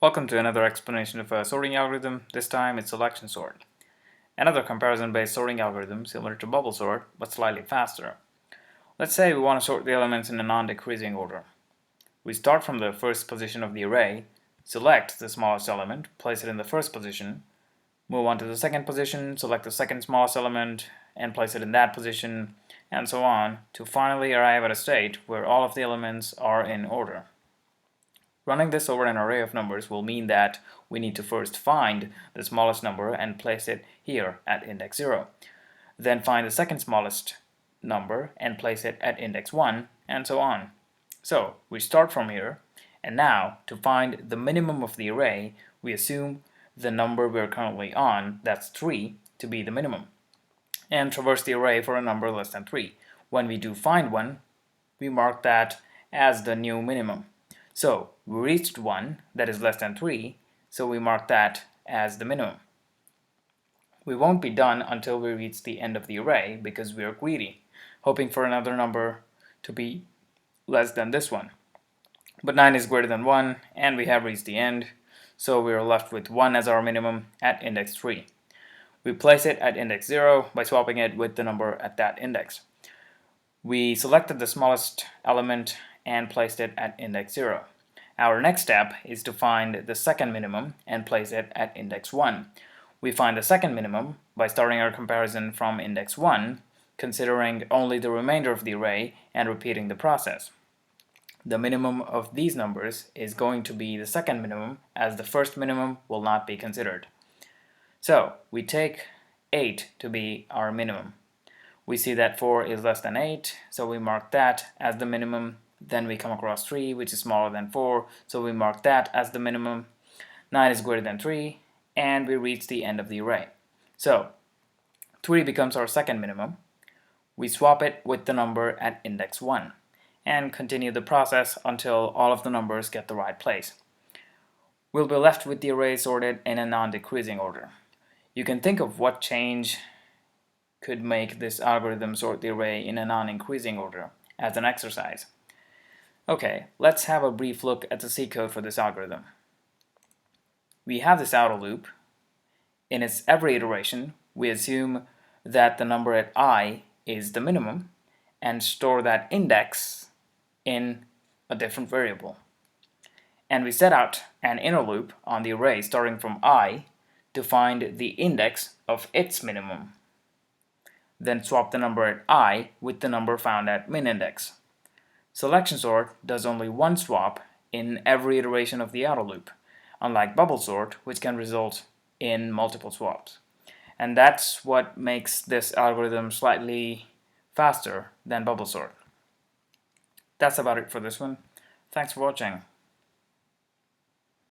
Welcome to another explanation of a sorting algorithm. This time it's selection sort. Another comparison-based sorting algorithm similar to bubble sort, but slightly faster. Let's say we want to sort the elements in a non-decreasing order. We start from the first position of the array, select the smallest element, place it in the first position, move on to the second position, select the second smallest element, and place it in that position, and so on, to finally arrive at a state where all of the elements are in order. Running this over an array of numbers will mean that we need to first find the smallest number and place it here at index 0. Then find the second smallest number and place it at index 1, and so on. So we start from here, and now to find the minimum of the array, we assume the number we're currently on, that's 3, to be the minimum, and traverse the array for a number less than 3. When we do find one, we mark that as the new minimum. So we reached 1 that is less than 3, so we mark that as the minimum. We won't be done until we reach the end of the array because we are greedy, hoping for another number to be less than this one. But 9 is greater than 1 and we have reached the end, so we are left with 1 as our minimum at index 3. We place it at index 0 by swapping it with the number at that index. We selected the smallest element and placed it at index 0. Our next step is to find the second minimum and place it at index 1. We find the second minimum by starting our comparison from index 1, considering only the remainder of the array and repeating the process. The minimum of these numbers is going to be the second minimum, as the first minimum will not be considered. So we take 8 to be our minimum. We see that 4 is less than 8, so we mark that as the minimum. Then we come across 3, which is smaller than 4, so we mark that as the minimum. 9 is greater than 3, and we reach the end of the array. So 3 becomes our second minimum. We swap it with the number at index 1, and continue the process until all of the numbers get the right place. We'll be left with the array sorted in a non-decreasing order. You can think of what change could make this algorithm sort the array in a non-increasing order as an exercise. Okay, let's have a brief look at the C code for this algorithm. We have this outer loop. In its every iteration, we assume that the number at I is the minimum and store that index in a different variable. And we set out an inner loop on the array starting from I to find the index of its minimum. Then swap the number at I with the number found at min index. Selection sort does only one swap in every iteration of the outer loop, unlike bubble sort, which can result in multiple swaps. And that's what makes this algorithm slightly faster than bubble sort. That's about it for this one. Thanks for watching.